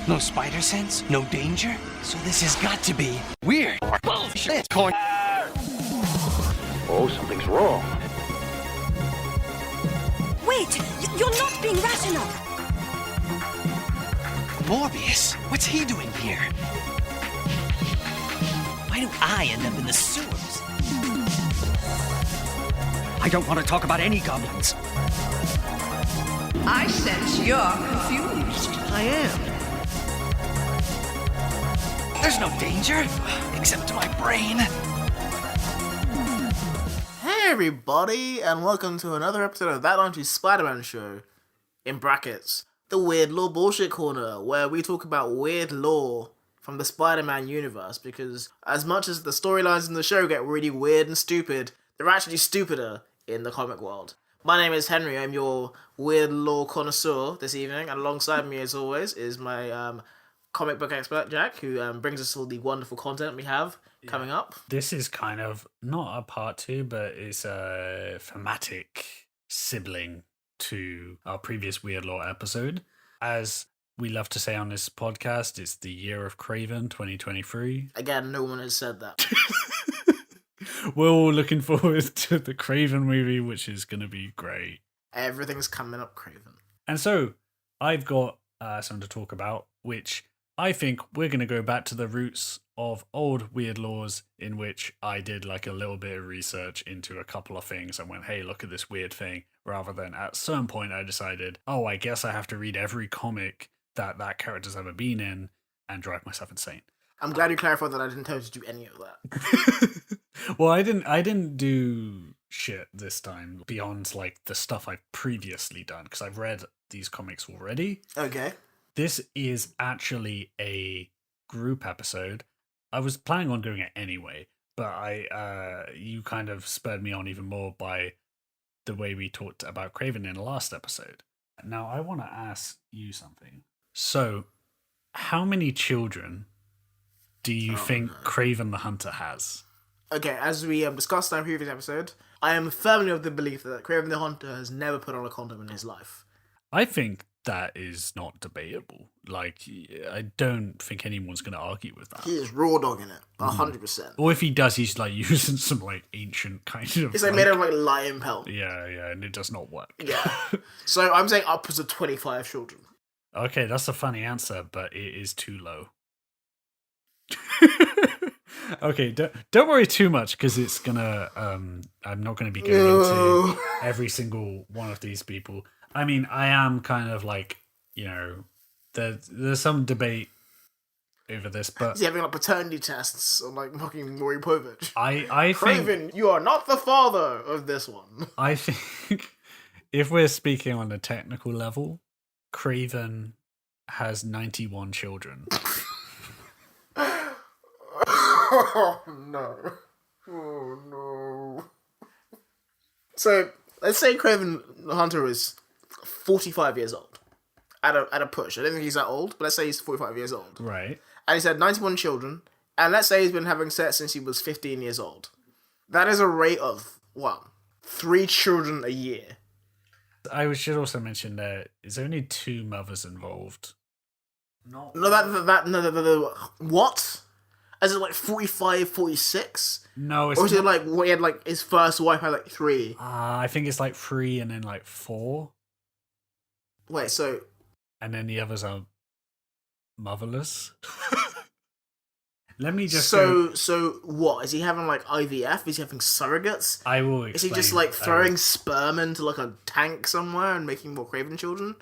No spider sense? No danger? So this has got to be weird. Bullshit. Oh, something's wrong. Wait! You're not being rational! Morbius? What's he doing here? Why do I end up in the sewers? I don't want to talk about any goblins. I sense you're confused. I am. There's no danger, except to my brain. Hey everybody, and welcome to another episode of That Aren't You Spider-Man Show. In brackets, the Weird Lore Bullshit Corner, where we talk about weird lore from the Spider-Man universe, because as much as the storylines in the show get really weird and stupid, they're actually stupider in the comic world. My name is Henry, I'm your weird lore connoisseur this evening, and alongside me as always is my comic book expert, Jack, who brings us all the wonderful content we have coming up. This is kind of not a part two, but it's a thematic sibling to our previous Weird Lore episode. As we love to say on this podcast, it's the year of Kraven 2023. Again, no one has said that. We're all looking forward to the Kraven movie, which is going to be great. Everything's coming up, Kraven. And so, I've got something to talk about, which I think we're going to go back to the roots of old weird laws, in which I did like a little bit of research into a couple of things and went, hey, look at this weird thing, rather than at some point I decided, oh, I guess I have to read every comic that character's ever been in and drive myself insane. I'm glad you clarified that I didn't tell you to do any of that. Well, I didn't do shit this time beyond like the stuff I've previously done, because I've read these comics already. Okay. This is actually a group episode. I was planning on doing it anyway, but you kind of spurred me on even more by the way we talked about Kraven in the last episode. Now, I want to ask you something. So, how many children do you think Kraven the Hunter has? Okay, as we discussed in our previous episode, I am firmly of the belief that Kraven the Hunter has never put on a condom in his life. I think that is not debatable. Like, I don't think anyone's going to argue with that. He is raw dogging it, 100%. Or if he does, he's like using some like ancient kind of... It's like made of like lion pelt. Yeah, and it does not work. Yeah. So I'm saying upwards of 25 children. Okay, that's a funny answer, but it is too low. Okay, don't worry too much, because it's gonna I'm not gonna be going into every single one of these people. I mean, I am kind of like, you know, there's some debate over this, but Is he having like paternity tests on like fucking Maury Povich? I Kraven, think you are not the father of this one. I think if we're speaking on a technical level, Kraven has 91 children. Oh no. Oh no. So, let's say Kraven the Hunter is 45 years old. At a push. I don't think he's that old, but let's say he's 45 years old. Right. And he's had 91 children, and let's say he's been having sex since he was 15 years old. That is a rate of, 3 children a year. I should also mention there is only 2 mothers involved. No, what? Is it like 45, 46? No, it's Or is not. it like, what he had like, his first wife had like 3? I think it's like 3 and then like 4. Wait, so... And then the others are motherless. Let me just So what? Is he having like IVF? Is he having surrogates? I will Is explain. he just like throwing sperm into like a tank somewhere and making more Kraven children?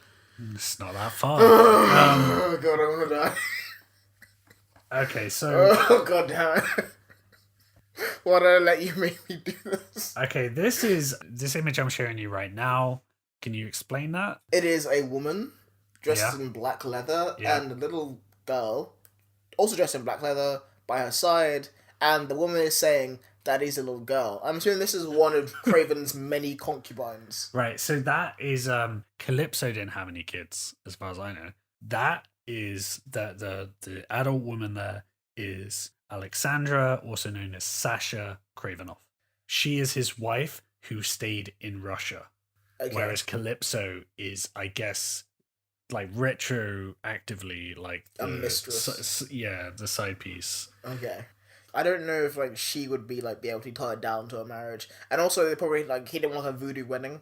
It's not that far. Oh god, I'm gonna die. Okay, so... Oh god damn it. Why did I let you make me do this? Okay, this image I'm showing you right now. Can you explain that? It is a woman dressed Yeah. in black leather Yeah. and a little girl also dressed in black leather by her side, and the woman is saying, "Daddy's a little girl." I'm assuming this is one of Kraven's many concubines. Right, so that is Calypso didn't have any kids, as far as I know. That is the adult woman there is Alexandra, also known as Sasha Kravenoff. She is his wife who stayed in Russia. Okay. Whereas Calypso is, I guess, like retroactively like A mistress. the side piece. Okay. I don't know if like she would be like be able to tie it down to a marriage, and also they probably like he didn't want a voodoo wedding.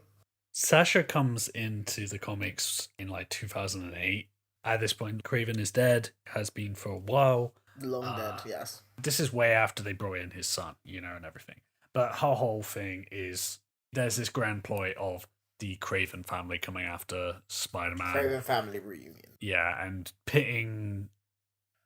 Sasha comes into the comics in like 2008. At this point, Kraven is dead, has been for a while. Long dead, yes. This is way after they brought in his son, and everything. But her whole thing is there's this grand ploy of the Kraven family coming after Spider-Man. Kraven family reunion. Yeah, and pitting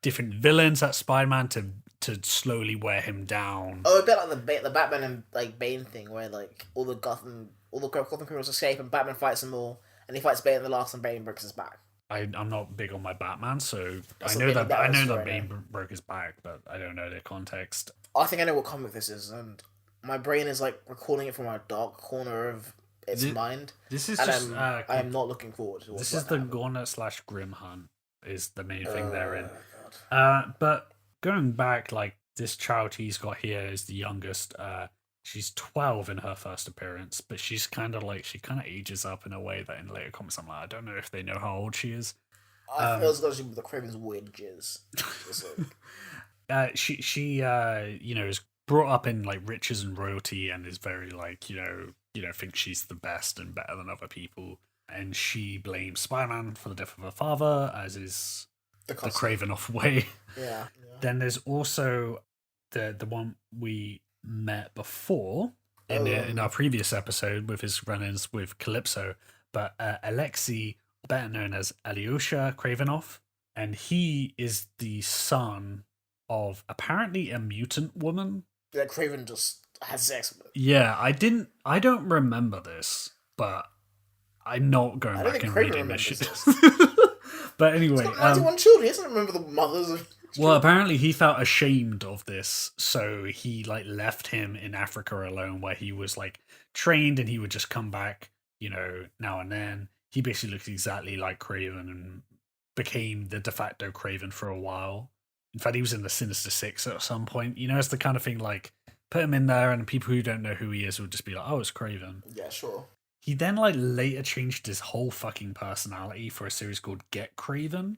different villains at Spider-Man to slowly wear him down. Oh, a bit like the Batman and like Bane thing, where like all the Gotham criminals escape and Batman fights them all, and he fights Bane in the last, and Bane breaks his back. I'm not big on my Batman, so That's I know that right Bane now. broke his back, but I don't know the context. I think I know what comic this is, and my brain is like recording it from a dark corner of its mind. This is and just I am not looking forward to. This is the Gauntlet / Grim Hunt is the main thing they're in. God. But going back, like this child he's got here is the youngest. She's 12 in her first appearance, but she's kind of ages up in a way that in later comics I'm like, I don't know if they know how old she is. I feel it's going to be the Kraven's weird jizz. She is brought up in like riches and royalty and is very like thinks she's the best and better than other people, and she blames Spider-Man for the death of her father, as is the Kravenoff way. Yeah. Then there's also the one we met before in our previous episode with his run-ins with Calypso, but Alexei, better known as Alyosha Kravenoff, and he is the son of apparently a mutant woman. That Kraven just had sex with. Yeah, I don't remember this, but I'm not going back and reading this shit. But anyway, he's got 91 children. He doesn't remember the mothers of. Well, apparently he felt ashamed of this, so he like left him in Africa alone, where he was like trained, and he would just come back, now and then. He basically looked exactly like Kraven and became the de facto Kraven for a while. In fact, he was in the Sinister Six at some point. It's the kind of thing like put him in there, and people who don't know who he is would just be like, "Oh, it's Kraven." Yeah, sure. He then like later changed his whole fucking personality for a series called Get Kraven.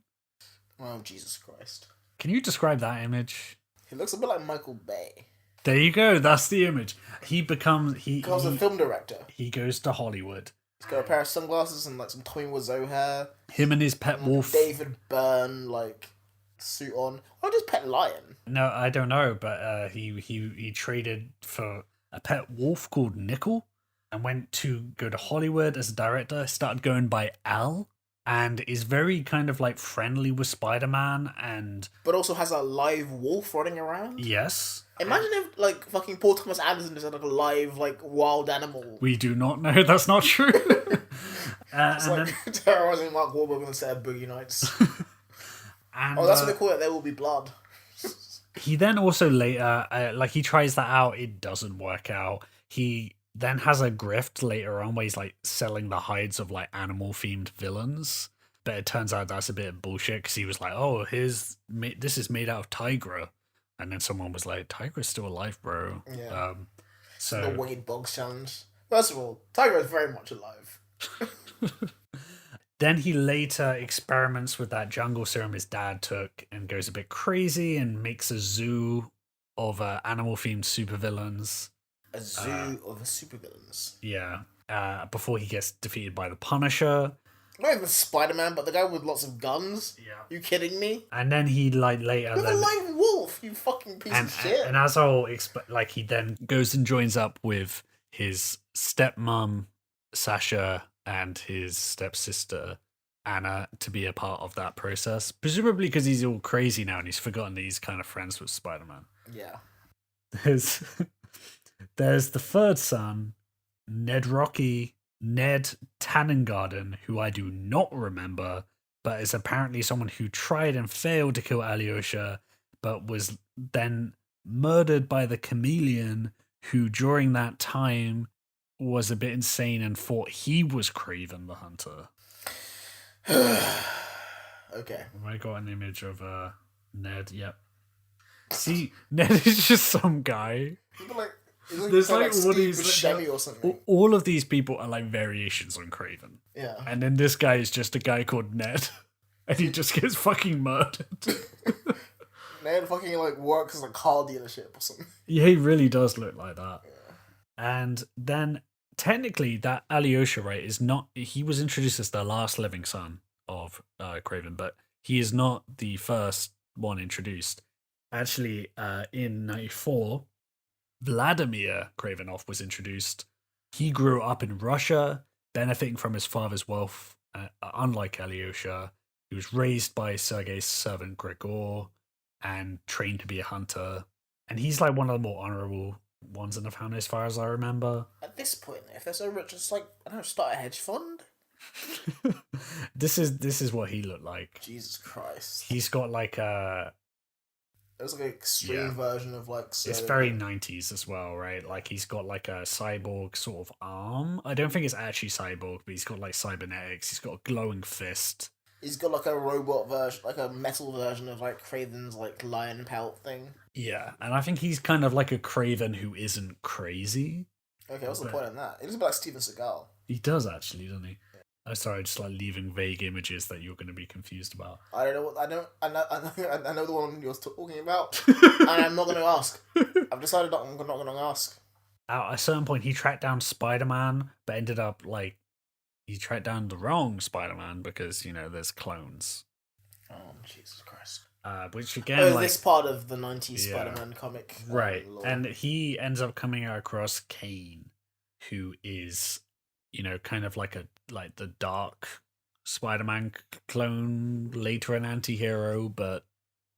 Oh, Jesus Christ. Can you describe that image? He looks a bit like Michael Bay. There you go. That's the image. He becomes a film director. He goes to Hollywood. He's got a pair of sunglasses and like some Tommy Wiseau hair. Him and his pet wolf. David Byrne suit on. Why just pet lion? No, I don't know, but he traded for a pet wolf called Nickel and went to go to Hollywood as a director. Started going by Al. And is very kind of like friendly with Spider-Man but also has a live wolf running around. Yes. Imagine if like fucking Paul Thomas Anderson just had like a live like wild animal. We do not know. That's not true. It's like terrorizing Mark Wahlberg on the set of Boogie Nights. And, that's what they call it. There Will Be Blood. He then also later, he tries that out. It doesn't work out. He then has a grift later on where he's like selling the hides of like animal themed villains, but it turns out that's a bit of bullshit because he was like, "Oh, this is made out of Tigra," and then someone was like, "Tigra's still alive, bro." Yeah. So the Wade Boggs challenge. First of all, Tigra is very much alive. Then he later experiments with that jungle serum his dad took and goes a bit crazy and makes a zoo of animal themed supervillains. A zoo of supervillains. Yeah. Before he gets defeated by the Punisher. Not even Spider-Man, but the guy with lots of guns. Yeah. You kidding me? And then he later. With a live wolf, you fucking piece of shit. And as I'll he then goes and joins up with his stepmom Sasha and his stepsister Anna to be a part of that process. Presumably because he's all crazy now and he's forgotten that he's kind of friends with Spider-Man. Yeah. There's the third son, Ned Tannengarden, who I do not remember, but is apparently someone who tried and failed to kill Alyosha, but was then murdered by the Chameleon, who during that time was a bit insane and thought he was Kraven the Hunter. Okay. I got an image of Ned, yep. See, Ned is just some guy. But like, There's like all Steve these Buscemi or something. all of these people are like variations on Kraven. Yeah. And then this guy is just a guy called Ned. And he just gets fucking murdered. Ned fucking like works as a car dealership or something. Yeah, he really does look like that. Yeah. And then technically that Alyosha, right, is not, he was introduced as the last living son of Kraven, but he is not the first one introduced. Actually, in 94, Vladimir Kravenov was introduced. He grew up in Russia, benefiting from his father's wealth, unlike Alyosha. He was raised by Sergei's servant Grigor and trained to be a hunter. And he's like one of the more honorable ones in the family as far as I remember. At this point, if they're so rich, it's like, I don't know, start a hedge fund? This is what he looked like. Jesus Christ. He's got like a... It was like an extreme version of like... It's very 90s as well, right? Like he's got like a cyborg sort of arm. I don't think it's actually cyborg, but he's got like cybernetics. He's got a glowing fist. He's got like a robot version, like a metal version of like Kraven's like lion pelt thing. Yeah, and I think he's kind of like a Kraven who isn't crazy. Okay, what's the point in that? He looks a bit like Steven Seagal. He does actually, doesn't he? I'm sorry, just like leaving vague images that you're going to be confused about. I don't know what I know the one you're talking about, and I'm not going to ask. I've decided I'm not going to ask. At a certain point, he tracked down Spider-Man, but ended up like he tracked down the wrong Spider-Man because there's clones. Oh Jesus Christ! Which again, this part of the '90s Spider-Man comic, right? And he ends up coming across Kane, who is kind of like the dark Spider-Man clone, later an anti-hero, but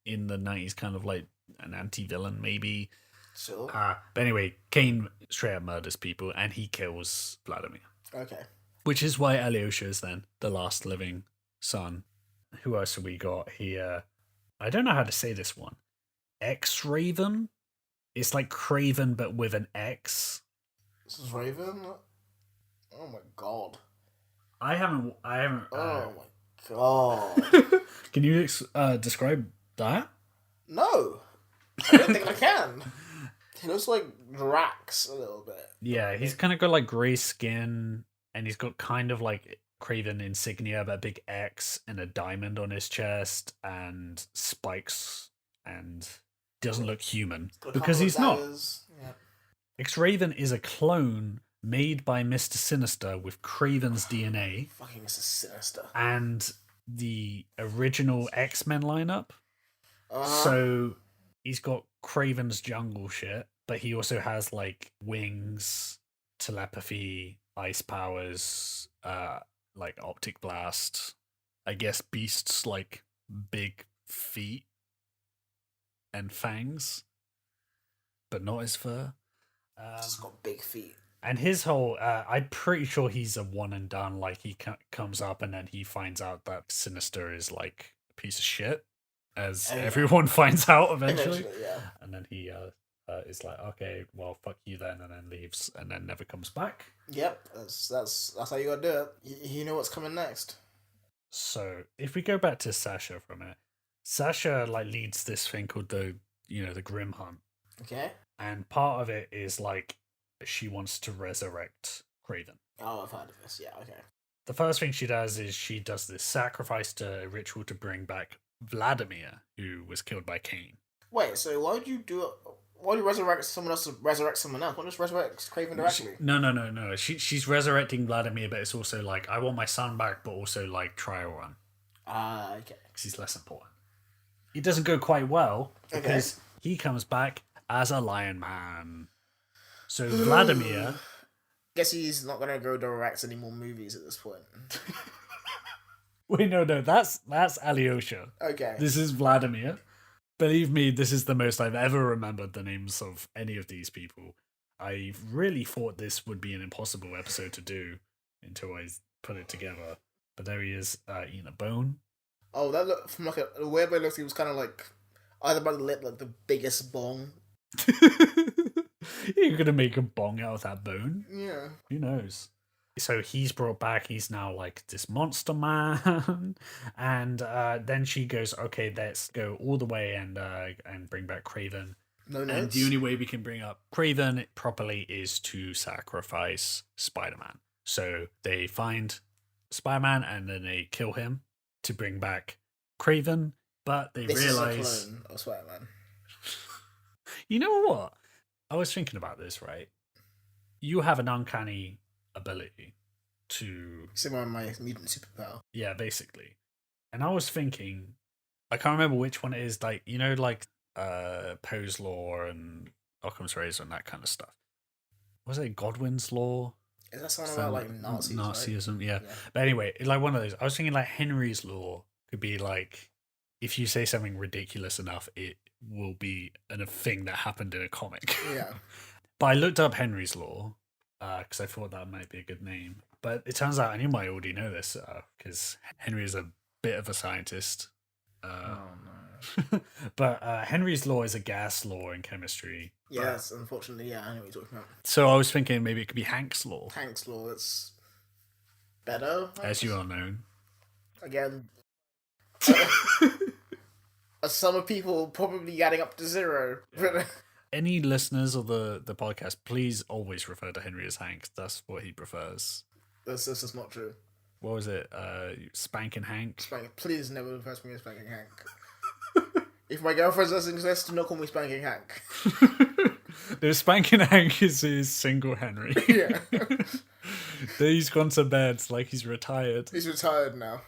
in the 90s kind of like an anti-villain maybe. Sure. But anyway, Kane straight up murders people and he kills Vladimir. Okay. Which is why Alyosha is then the last living son. Who else have we got here? I don't know how to say this one. X-Raven? It's like Kraven but with an X. This is Raven? Oh my god. I haven't. Oh my god. Can you describe that? No. I don't think I can. He looks like Drax a little bit. Yeah, he's kind of got like grey skin, and he's got kind of like Kraven insignia, but a big X and a diamond on his chest, and spikes, and doesn't look human because he's not. Yeah. X-Raven is a clone made by Mr. Sinister with Kraven's DNA. Fucking Mr. Sinister. And the original X-Men lineup. Uh-huh. So he's got Kraven's jungle shit, but he also has like wings, telepathy, ice powers, like optic blast. I guess beasts like big feet and fangs, but not his fur. He's got big feet. And his whole, I'm pretty sure he's a one and done. Like he comes up and then he finds out that Sinister is like a piece of shit, as everyone finds out eventually. Yeah. And then he is like, okay, well, fuck you then, and then leaves, and then never comes back. Yep, that's how you gotta do it. You know what's coming next. So if we go back to Sasha for a minute, Sasha like leads this thing called the Grim Hunt. Okay. And part of it is like she wants to resurrect Kraven. Oh, I've heard of this. Yeah, okay. The first thing she does is she does this sacrifice to a ritual to bring back Vladimir, who was killed by Kane. Wait, so why would you do it? Why do you resurrect someone else to resurrect someone else? Why not just resurrect Kraven directly? No. She's resurrecting Vladimir, but it's also like, I want my son back, but also like trial run. Okay. Because he's less important. It doesn't go quite well because he comes back as a Lion Man. So Vladimir... Guess he's not gonna go direct any more movies at this point. Wait, no, that's Alyosha. Okay. This is Vladimir. Believe me, this is the most I've ever remembered the names of any of these people. I really thought this would be an impossible episode to do until I put it together. But there he is, eating a bone. Oh, that look from like the way it looks, he was kind of like either by the lip, like the biggest bong. You're gonna make a bong out of that bone? Yeah. Who knows? So he's brought back, he's now like this monster man. And then she goes, okay, let's go all the way and bring back Kraven. No And notes. the only way we can bring up Kraven properly is to sacrifice Spider-Man. So they find Spider-Man and then they kill him to bring back Kraven, but they This realize... is a clone of Spider-Man. You know what? I was thinking about this, right? You have an uncanny ability to... Similar to my mutant superpower. Yeah, basically. And I was thinking... I can't remember which one it is. Like, you know, like Poe's Law and Occam's Razor and that kind of stuff. Was it Godwin's Law? Is that something about like Nazis? Nazism, right? yeah. But anyway, like one of those. I was thinking like Henry's Law could be like, if you say something ridiculous enough, it will be a thing that happened in a comic. Yeah. But I looked up Henry's Law because I thought that might be a good name. But it turns out, and you might already know this, because Henry is a bit of a scientist. Oh no. But Henry's Law is a gas law in chemistry. Yes, unfortunately, yeah, I know what you're talking about. So I was thinking maybe it could be Hank's Law. Hank's Law, it's better. As you are known. Again, a sum of people probably adding up to 0. Any listeners of the podcast, please always refer to Henry as Hank. That's what he prefers. This is not true. What was it? Spanking Hank? Please never refer to me as Spanking Hank. If my girlfriend's listening to this, do not call me Spanking Hank. No, Spanking Hank is his single Henry. Yeah. He's gone to bed like he's retired. He's retired now.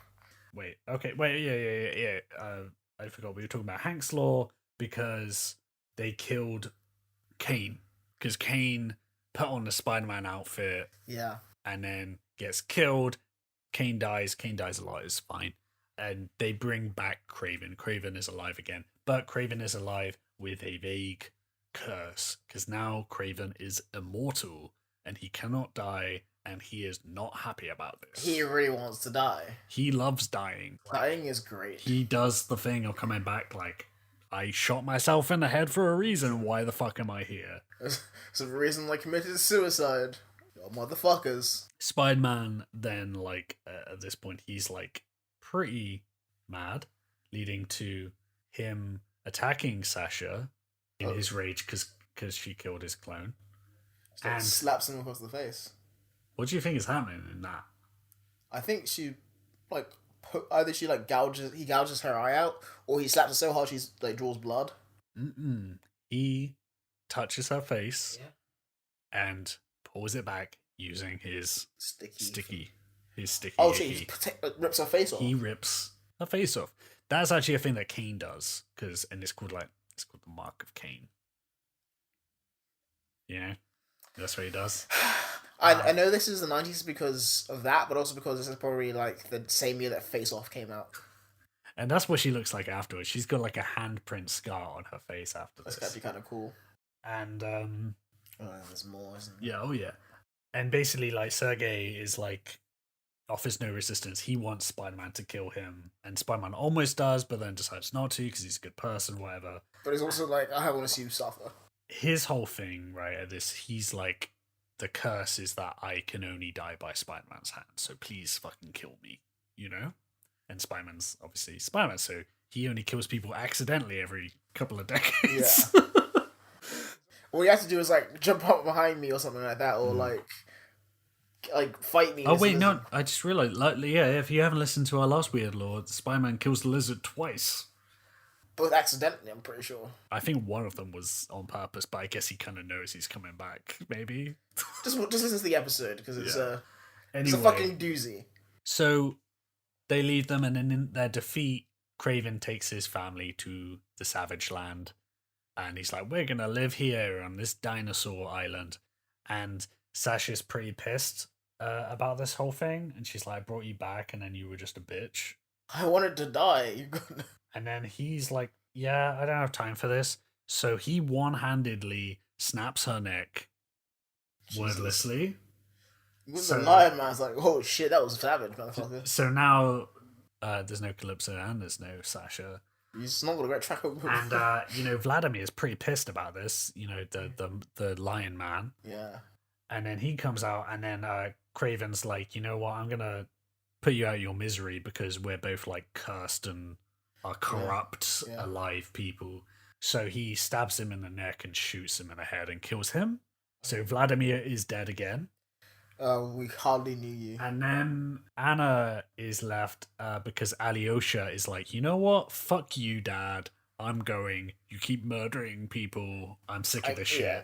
Wait, yeah. I forgot we were talking about Hank's Law because they killed Kane. Because Kane put on the Spider-Man outfit Yeah. and then gets killed. Kane dies a lot, it's fine. And they bring back Kraven. Kraven is alive again. But Kraven is alive with a vague curse. Because now Kraven is immortal and he cannot die and he is not happy about this. He really wants to die. He loves dying. Dying is great. He does the thing of coming back like, I shot myself in the head for a reason. Why the fuck am I here? It's the reason I committed suicide. You motherfuckers. Spider-Man then, like, at this point, he's, like, pretty mad, leading to him attacking Sasha in his rage because she killed his clone. So and slaps him across the face. What do you think is happening in that? I think she, like, either she, like, gouges her eye out, or he slaps her so hard she's, like, draws blood. He touches her face and pulls it back using his sticky. Oh, shit, he rips her face off. He rips her face off. That's actually a thing that Kane does, and it's called the mark of Kane. You know, that's what he does. I know this is the 90s because of that, but also because this is probably like the same year that Face Off came out. And that's what she looks like afterwards. She's got like a handprint scar on her face after this. That's actually kind of cool. And there's more, isn't there? Yeah, oh yeah. And basically, like, Sergei is like offers no resistance. He wants Spider-Man to kill him, and Spider-Man almost does, but then decides not to because he's a good person, whatever. But he's also like, I want to see you suffer. His whole thing, right, at this, he's like, the curse is that I can only die by Spider-Man's hand, so please fucking kill me, you know? And Spider-Man's obviously Spider-Man, so he only kills people accidentally every couple of decades. Yeah. All you have to do is like jump up behind me or something like that, or like fight me. Oh wait, no! I just realized, like, yeah, if you haven't listened to our last Weird Law, Spider-Man kills the lizard twice. Both accidentally, I'm pretty sure. I think one of them was on purpose, but I guess he kind of knows he's coming back. Maybe. just listen to the episode because it's anyway, it's a fucking doozy. So they leave them, and then in their defeat, Kraven takes his family to the Savage Land. And he's like, we're going to live here on this dinosaur island. And Sasha's pretty pissed about this whole thing. And she's like, I brought you back and then you were just a bitch. I wanted to die. And then he's like, yeah, I don't have time for this. So he one-handedly snaps her neck wordlessly. The Lion Man's like, oh shit, that was savage, motherfucker. So now there's no Calypso and there's no Sasha. He's not got a great track record. And Vladimir is pretty pissed about this. The Lion Man. Yeah. And then he comes out, and then Kraven's like, you know what? I'm gonna put you out of your misery because we're both like cursed and are corrupt, alive people. So he stabs him in the neck and shoots him in the head and kills him. So Vladimir is dead again. We hardly knew you. And then Anna is left because Alyosha is like, you know what? Fuck you, Dad. I'm going. You keep murdering people. I'm sick of this shit. Yeah.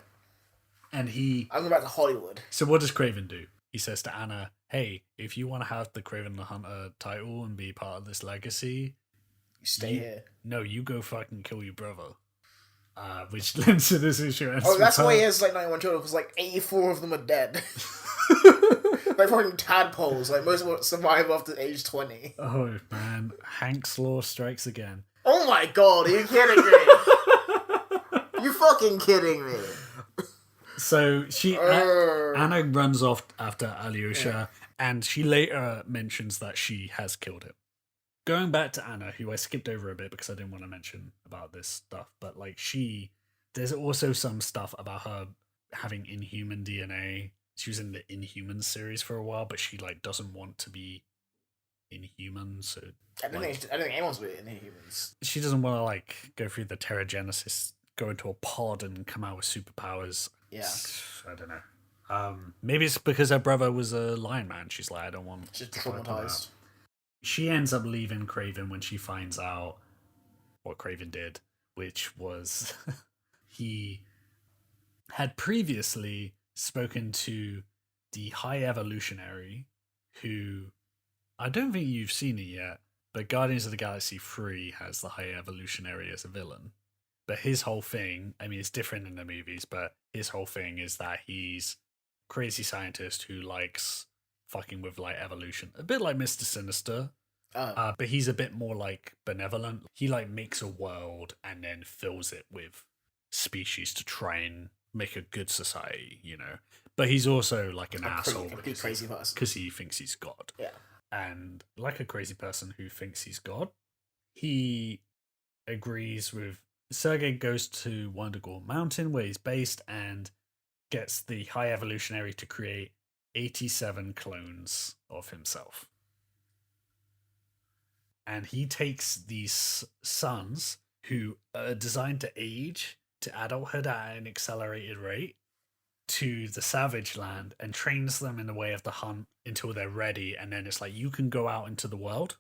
And I'm going back to Hollywood. So what does Kraven do? He says to Anna, hey, if you want to have the Kraven the Hunter title and be part of this legacy, You stay here. No, you go fucking kill your brother. Which lends to this issue. Oh, that's why he has like 91 children, because like 84 of them are dead. Like fucking tadpoles. Like most of them survive after age 20. Oh man, Hank's law strikes again. Oh my god, are you kidding me? You fucking kidding me? So Anna runs off after Alyosha, and she later mentions that she has killed him. Going back to Anna, who I skipped over a bit because I didn't want to mention about this stuff, but like there's also some stuff about her having inhuman DNA. She was in the Inhumans series for a while, but she like doesn't want to be inhuman. So I don't think anyone's with Inhumans. She doesn't want to like go through the Terragenesis, go into a pod and come out with superpowers. Yeah, I don't know. Maybe it's because her brother was a lion man. She's like, I don't want. She's traumatized. She ends up leaving Kraven when she finds out what Kraven did, which was he had previously spoken to the High Evolutionary, who I don't think you've seen it yet, but Guardians of the Galaxy 3 has the High Evolutionary as a villain. But his whole thing, I mean, it's different in the movies, but his whole thing is that he's a crazy scientist who likes fucking with like evolution, a bit like Mr. Sinister. But he's a bit more like benevolent. He like makes a world and then fills it with species to try and make a good society, you know. But he's also like an asshole crazy person because he thinks he's God. Yeah, and like a crazy person who thinks he's God, he agrees with Sergei. Goes to Wundagore Mountain where he's based and gets the High Evolutionary to create 87 clones of himself. And he takes these sons who are designed to age to adulthood at an accelerated rate to the savage land and trains them in the way of the hunt until they're ready. And then it's like, you can go out into the world,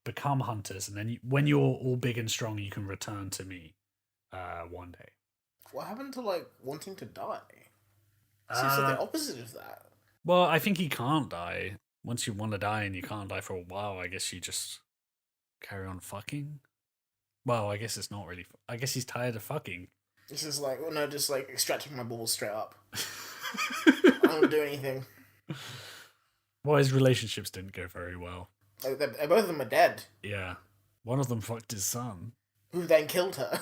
become hunters, and then when you're all big and strong, you can return to me one day. What happened to like wanting to die? Seems like the opposite of that. Well, I think he can't die. Once you want to die and you can't die for a while, I guess you just carry on fucking. Well, I guess it's not really. I guess he's tired of fucking. This is like, well, no, just like extracting my balls straight up. I don't do anything. Well, his relationships didn't go very well. Both of them are dead. Yeah. One of them fucked his son. Who then killed her.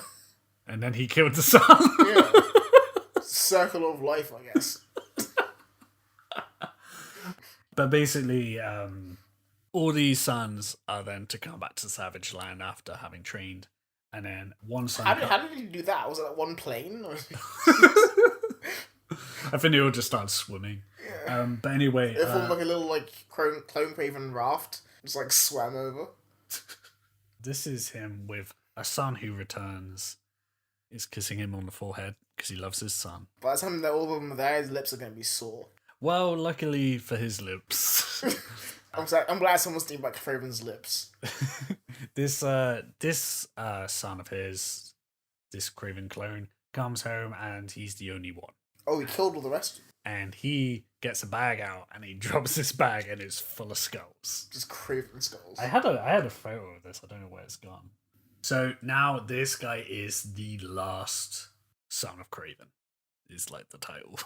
And then he killed the son. Yeah. Circle of life, I guess. But basically, all these sons are then to come back to Savage Land after having trained. And then one son... How did he do that? Was it like one plane? Or... I think they all just started swimming. Yeah. But anyway... It formed like a little like clone Kraven raft. Just like swam over. This is him with a son who returns. Is kissing him on the forehead because he loves his son. By the time that all of them are there, his lips are going to be sore. Well, luckily for his lips... I'm glad someone's thinking about Kraven's lips. This son of his, this Kraven clone, comes home and he's the only one. Oh, he killed all the rest? And he gets a bag out and he drops this bag and it's full of skulls. Just Kraven skulls. I had a photo of this. I don't know where it's gone. So now this guy is the last son of Kraven, is like the title.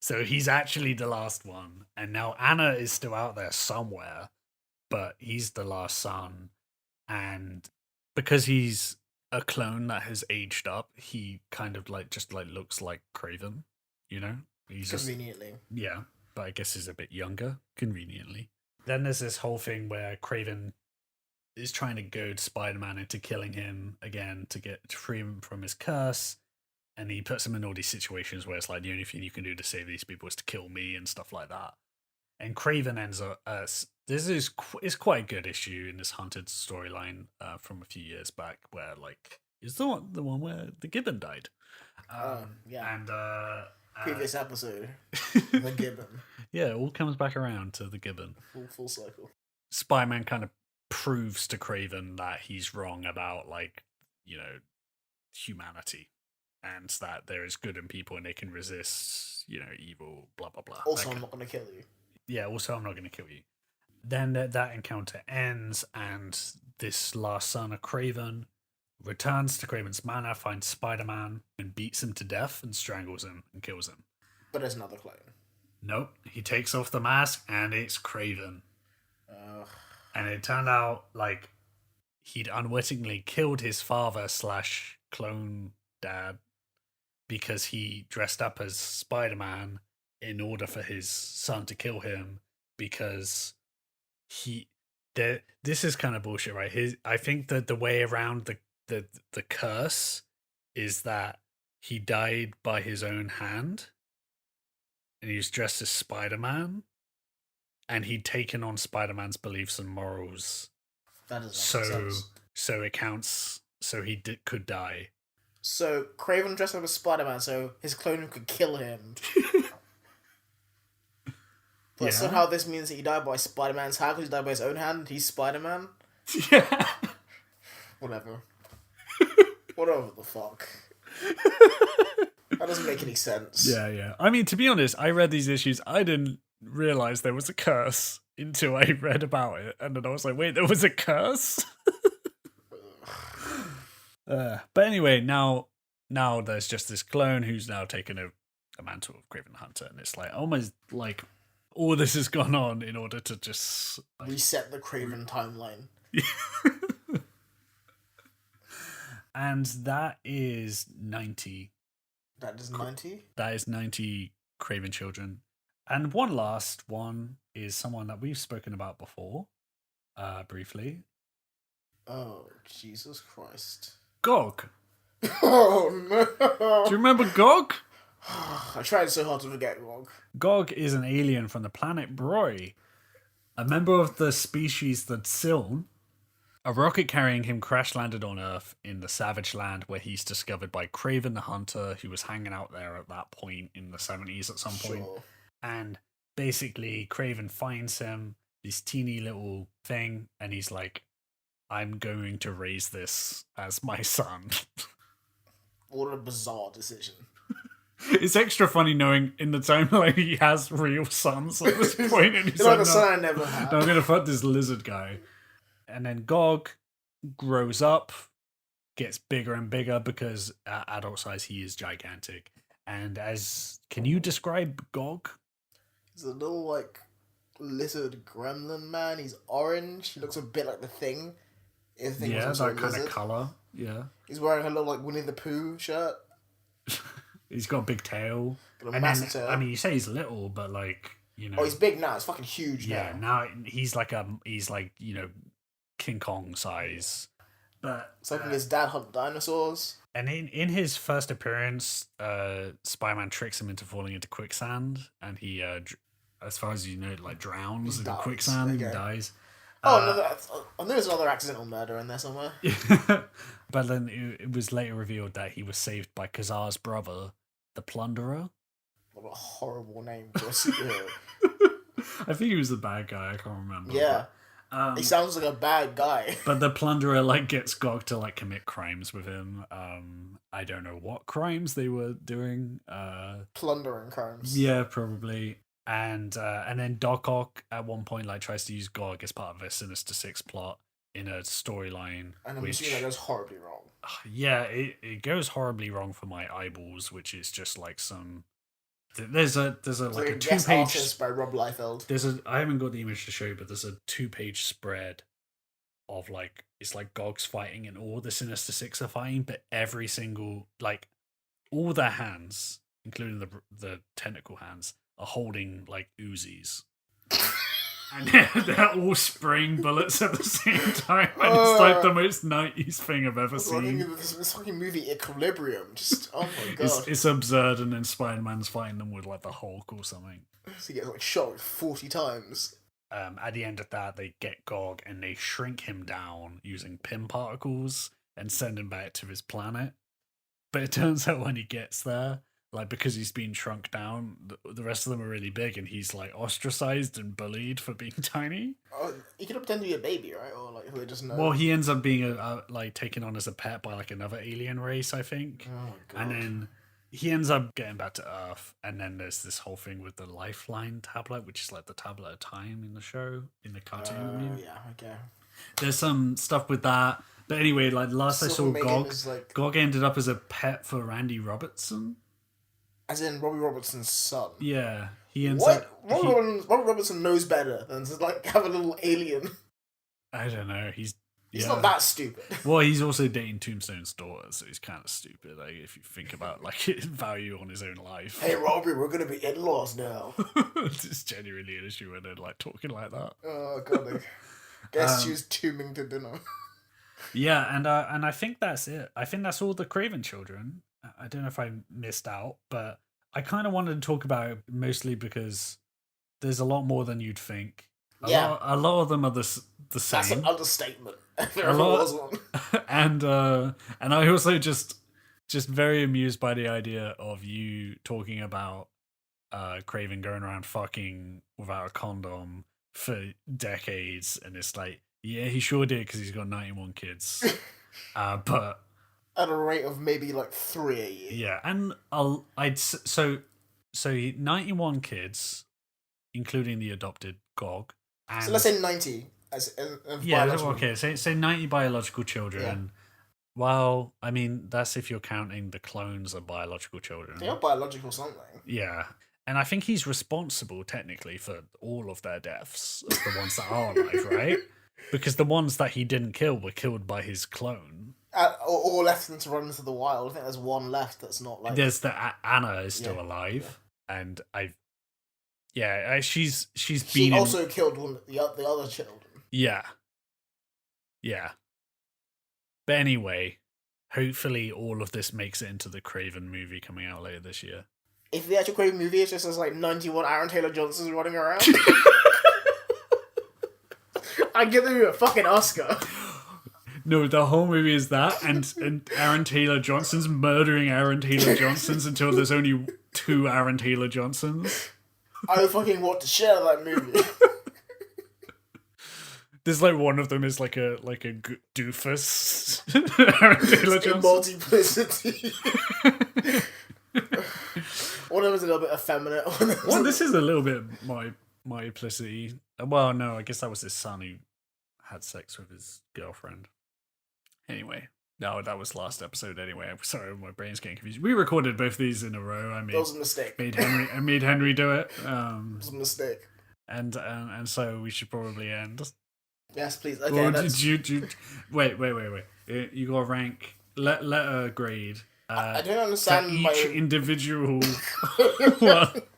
So he's actually the last one. And now Anna is still out there somewhere, but he's the last son. And because he's a clone that has aged up, he kind of like just like looks like Kraven, you know? He's conveniently. Yeah, but I guess he's a bit younger, conveniently. Then there's this whole thing where Kraven is trying to goad Spider-Man into killing him again to free him from his curse. And he puts him in all these situations where it's like, the only thing you can do to save these people is to kill me and stuff like that. And Kraven ends up... it's quite a good issue in this Hunted storyline from a few years back where, like, It's the one where the gibbon died. Yeah. And Previous episode, the gibbon. yeah, it all comes back around to the gibbon. Full cycle. Spider-Man kind of proves to Kraven that he's wrong about, like, you know, humanity, and that there is good in people and they can resist, you know, evil, blah blah blah. Also, I'm not going to kill you. Yeah, also I'm not going to kill you. Then that encounter ends, and this last son of Kraven returns to Kraven's manor, finds Spider-Man, and beats him to death and strangles him and kills him. But there's another clone. Nope, he takes off the mask and it's Kraven. And it turned out like he'd unwittingly killed his father / clone dad because he dressed up as Spider-Man in order for his son to kill him, because this is kind of bullshit, right? I think that the way around the curse is that he died by his own hand and he was dressed as Spider-Man, and he'd taken on Spider-Man's beliefs and morals. That doesn't make sense. So it counts. So he could die. So Kraven dressed up as Spider-Man so his clone could kill him. But Yeah. somehow this means that he died by Spider-Man's hand because he died by his own hand. He's Spider-Man. Yeah. Whatever. Whatever the fuck. That doesn't make any sense. Yeah. I mean, to be honest, I read these issues. I didn't realize there was a curse until I read about it, and then I was like, "Wait, there was a curse." But anyway, now there's just this clone who's now taken a mantle of Kraven the Hunter, and it's like almost like all this has gone on in order to just like, Reset the Kraven timeline. and that is 90. That is 90? That is 90 Kraven children. And one last one is someone that we've spoken about before, briefly. Oh, Jesus Christ. Gog. Oh, no. Do you remember Gog? I tried so hard to forget Gog. Gog is an alien from the planet Broi, a member of the species the Siln. A rocket carrying him crash landed on Earth in the Savage Land, where he's discovered by Kraven the Hunter, who was hanging out there at that point in the 70s at some point. Sure. And basically, Kraven finds him, this teeny little thing, and he's like, I'm going to raise this as my son. What a bizarre decision. It's extra funny knowing in the timeline he has real sons at this point, and he's You're like like, the son I never had. no, I'm gonna fuck this lizard guy. And then Gog grows up, gets bigger and bigger because at adult size he is gigantic. And can you describe Gog? He's a little, like, lizard gremlin man. He's orange. He looks a bit like the Thing. If the Thing was Yeah, also that a kind of lizard. color. Yeah, He's wearing a little, like, Winnie the Pooh shirt. he's got a big tail. Got a And massive then, tail. I mean, you say he's little, but like, you know, Oh, he's big now. He's fucking huge yeah. now. Now he's like you know, King Kong size. But It's like when his dad hunt dinosaurs. and in his first appearance, Spider-Man tricks him into falling into quicksand, and he, as far as you know, like drowns He in dies. quicksand and Okay. dies. Oh, no, I know there's another accidental murder in there somewhere. But then it was later revealed that he was saved by Kazar's brother, the Plunderer. What a horrible name for a superhero. I think he was the bad guy. I can't remember. Yeah. But, He sounds like a bad guy. but the Plunderer like gets Gog to like commit crimes with him. I don't know what crimes they were doing. Plundering crimes. Yeah, probably. And then Doc Ock at one point like tries to use Gog as part of a Sinister Six plot in a storyline. And I'm which, assuming that goes horribly wrong. yeah, it goes horribly wrong for my eyeballs, which is just like some. There's a It's like like a a guest 2-page. artist by Rob Liefeld. I haven't got the image to show you, but there's a 2-page spread of like it's like Gog's fighting and all the Sinister Six are fighting, but every single like all their hands, including the tentacle hands, are holding like Uzis. And they're all spraying bullets at the same time. And it's like the most 90s thing I've ever It's like seen. this fucking movie Equilibrium. Just, oh my god. It's absurd, and then Spider-Man's fighting them with like the Hulk or something. So he gets like shot like 40 times. At the end of that, they get Gog and they shrink him down using Pym particles, and send him back to his planet. But it turns out when he gets there, like, because he's been shrunk down, the rest of them are really big, and he's like ostracized and bullied for being tiny. Oh, he could pretend to be a baby, right? Or like they just know. Well, he ends up being like taken on as a pet by like another alien race, I think. Oh god. And then he ends up getting back to Earth, and then there's this whole thing with the Lifeline tablet, which is like the tablet of time in the show, in the cartoon. I mean. Yeah, okay. There's some stuff with that. But anyway, like last I saw Gog, Gog ended up as a pet for Randy Robertson. As in Robbie Robertson's son. Yeah, he ends What? up. Robbie Robertson knows better than to like have a little alien. I don't know. He's not that stupid. Well, he's also dating Tombstone's daughter, so he's kind of stupid. Like if you think about like his value on his own life. Hey Robbie, we're gonna be in-laws now. It's genuinely an issue when they're like talking like that. Oh god. Guess she was tuning to dinner. Yeah, and I think that's it. I think that's all the Kraven children. I don't know if I missed out, but I kind of wanted to talk about it mostly because there's a lot more than you'd think. A lot of them are the same. That's an understatement. There A lot, was one. and I also just very amused by the idea of you talking about Kraven going around fucking without a condom for decades, and it's like, yeah, he sure did because he's got 91 kids, but at a rate of maybe like 3 a year. Yeah, and so 91 kids, including the adopted Gog. And So let's say 90 as biological. okay. Say 90 biological children. Yeah. Well, I mean that's if you're counting the clones of biological children. They are biological something. Yeah. And I think he's responsible technically for all of their deaths, of the ones that are alive, right? Because the ones that he didn't kill were killed by his clone. Or left them to run into the wild. I think there's one left that's not like. There's Anna is still alive, and she's She been also killed the other children. Yeah. But anyway, hopefully all of this makes it into the Kraven movie coming out later this year. If the actual Kraven movie is just as like 91 Aaron Taylor Johnsons running around, I'd give them a fucking Oscar. No, the whole movie is that, and Aaron Taylor Johnson's murdering Aaron Taylor Johnsons until there's only 2 Aaron Taylor Johnsons. I would fucking want to share that movie. There's like one of them is like a doofus. Aaron Taylor Johnson. Multiplicity. One of them is a little bit effeminate. Well, this is a little bit multiplicity. Well, no, I guess that was his son who had sex with his girlfriend. Anyway, no, that was last episode. Anyway, I'm sorry, my brain's getting confused. We recorded both these in a row. That was a mistake. I made Henry do it. It was a mistake. And so we should probably end. Yes, please. Okay. Or wait. You got to rank letter grade. I don't understand each individual. What?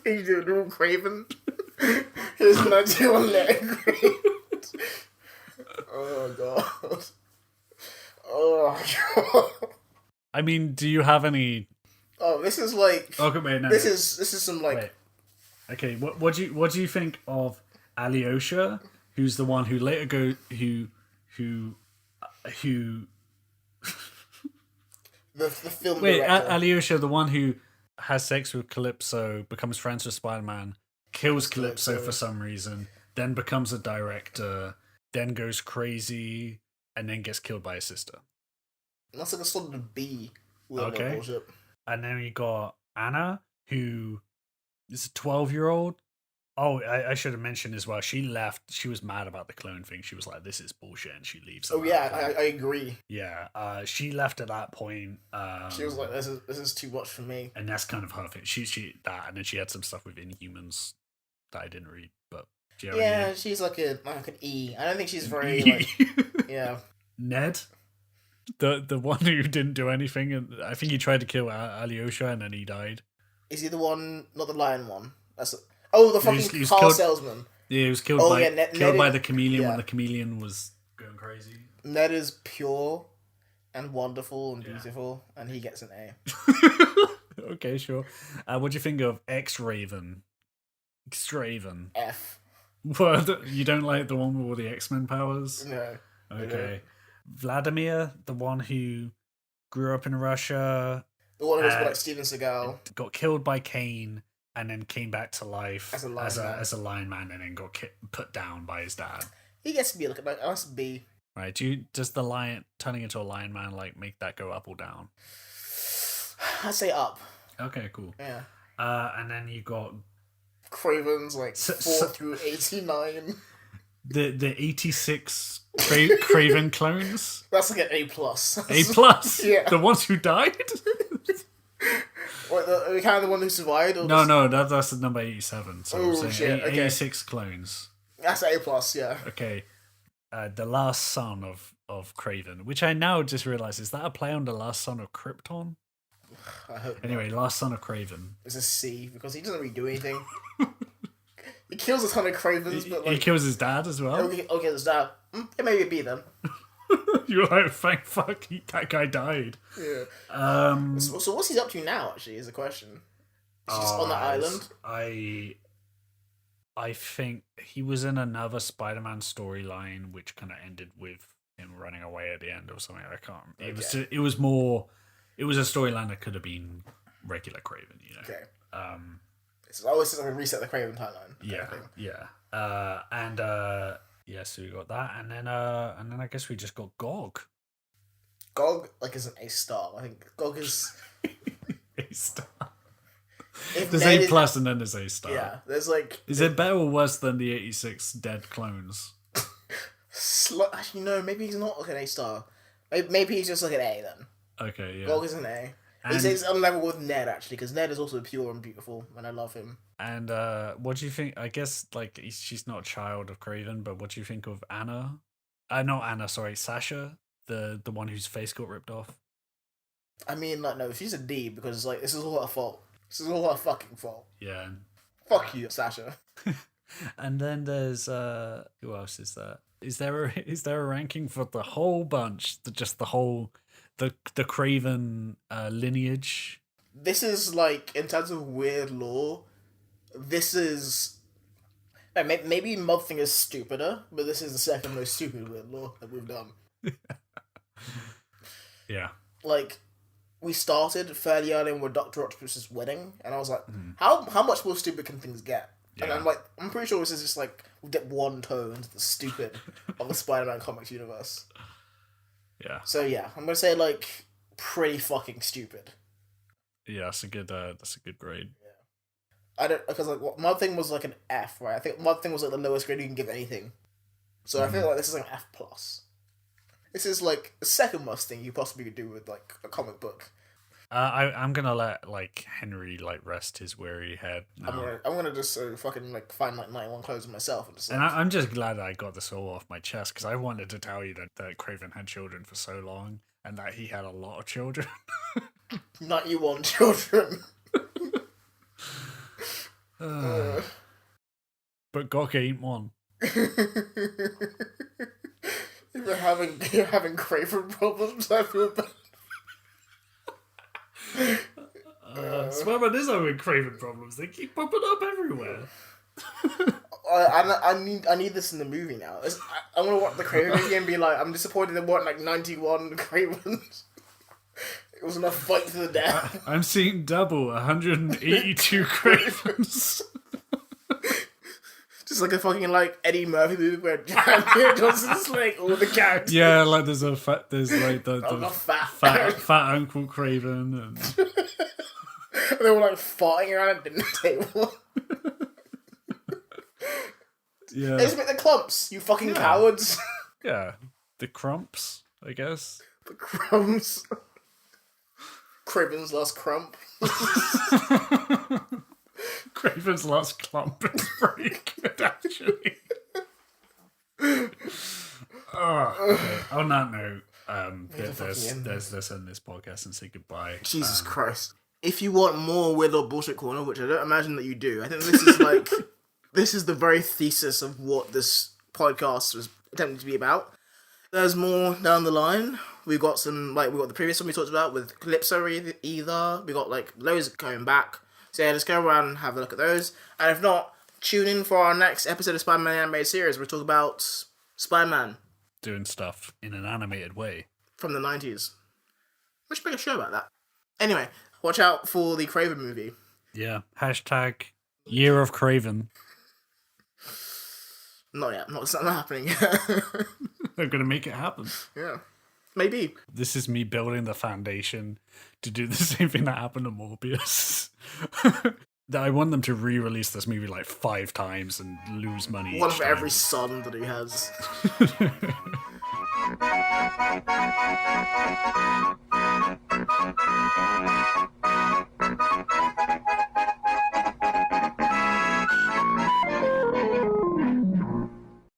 Individual Kraven. Here's 91 letter grade. Oh god. Oh god. I mean, do you have any? Oh, this is like. Okay, wait, no. This is some like. Wait. Okay, what do you think of Alyosha, who's the one who later who the film wait, director. Alyosha, the one who has sex with Calypso, becomes friends with Spider-Man, kills Calypso for some reason, then becomes a director, then goes crazy, and then gets killed by his sister. That's like a sort of B. Okay. Bullshit. And then we got Anna, who is a 12-year-old. Oh, I should have mentioned as well. She left. She was mad about the clone thing. She was like, "This is bullshit," and she leaves. Oh yeah, I agree. Yeah, she left at that point. She was like, "This is too much for me." And that's kind of her thing. She that, and then she had some stuff with Inhumans that I didn't read. But yeah, she's like an E. I don't think she's very like yeah. Ned, the one who didn't do anything, and I think he tried to kill Alyosha, and then he died. Is he the one, not the lion one? That's the fucking car salesman. Yeah, he was killed by the chameleon when the chameleon was going crazy. Ned is pure and wonderful and beautiful, and he gets an A. Okay, sure. What do you think of X-Raven? X-Raven. F. What? You don't like the one with all the X-Men powers? No. Okay. Vladimir, the one who grew up in Russia, The one who was like Steven Seagal. got killed by Kane, and then came back to life As a lion man. and then got put down by his dad. He gets to be like a nice B. Right? Does the lion turning into a lion man like make that go up or down? I'd say up. Okay, cool. Yeah. And then you got Kraven's like 4 through 89. The 86 Kraven clones. That's like an A plus. A plus. Yeah. The ones who died. Wait, are we kind of the one who survived? Or No, that's the number 87. So I'm saying shit, okay. 86 clones. That's A plus, yeah. Okay. The last son of Kraven, which I now just realize, is that a play on the last son of Krypton? I hope Anyway, last son of Kraven. it's a C because he doesn't really do anything. He kills a ton of Kravens, but like He kills his dad as well. okay, there's that. It may be a B then. You're like, thank fuck, that guy died. Yeah. So what's he up to now? Actually, is the question. Is he just on the island? I think he was in another Spider-Man storyline, which kind of ended with him running away at the end or something. I can't. It was a storyline that could have been regular Kraven, you know. Okay. It's always just like a reset the Kraven timeline. Yeah. So we got that, and then I guess we just got Gog. Gog is an A star. I think Gog is A star. If There's Ned A is- plus and then there's A star. Yeah, there's like Is it better or worse than the 86 dead clones? actually no, maybe he's not like an A star. Maybe he's just like an A then. Okay, yeah. Gog is an A. And- He's on level with Ned actually, because Ned is also pure and beautiful, and I love him. And what do you think? I guess like she's not a child of Kraven, but what do you think of Anna? Not Anna, sorry, Sasha, the one whose face got ripped off. I mean, like, no, she's a D because like this is all her fault. This is all her fucking fault. Yeah. Fuck you, Sasha. And then there's who else is there? Is there a ranking for the whole bunch? The Kraven lineage? This is like in terms of weird lore. This is maybe Mob Thing is stupider, but this is the second most stupid weird lore that we've done. Yeah. Like, we started fairly early with Dr. Octopus's wedding, and I was like, how much more stupid can things get? And Yeah. I'm like, I'm pretty sure this is just like, we dip one toe into the stupid of the Spider-Man comics universe. Yeah. So yeah, I'm gonna say like, pretty fucking stupid. Yeah, that's a good grade. I don't, because like, Mob Thing was like an F, right? I think Mob Thing was like the lowest grade you can give anything. So I feel like this is like an F plus. This is like the second worst thing you possibly could do with like a comic book. I'm gonna let like Henry like rest his weary head now. I'm gonna just fucking like find like 91 clothes myself and just like, And I'm just glad that I got this all off my chest because I wanted to tell you that Kraven had children for so long and that he had a lot of children. 91 children. But Gok ain't one. You're having Kraven problems. I feel bad. Spider-Man is having Kraven problems. They keep popping up everywhere. I need this in the movie now. I want to watch the Kraven movie and be like, I'm disappointed there weren't like 91 Kravens. It was enough fight to the death. I'm seeing double 182 Kravens. Just like a fucking like Eddie Murphy movie where John Johnson's like all the characters. Yeah, like there's like the I'm a fat Uncle Kraven and they were like farting around at dinner table. yeah, They just make the clumps, you fucking cowards. yeah, the Crumps, I guess. The crumbs. Kraven's last crump. Kraven's last clump is pretty good, actually. Okay. On that note, let's end this podcast and say goodbye. Jesus Christ. If you want more Weird Lord Bullshit Corner, which I don't imagine that you do, I think this is like, this is the very thesis of what this podcast was attempting to be about. There's more down the line. We got the previous one we talked about with Calypso either. We got like loads going back. So yeah, just go around and have a look at those. And if not, tune in for our next episode of Spider-Man animated series. We'll talk about Spider-Man. doing stuff in an animated way. From the 90s. We should make a show about that. Anyway, watch out for the Kraven movie. Yeah. Hashtag Year of Kraven. Not yet. It's not happening. They're going to make it happen. Yeah. Maybe. This is me building the foundation to do the same thing that happened to Morbius. I want them to re-release this movie like 5 times and lose money. One each for every time. son that he has.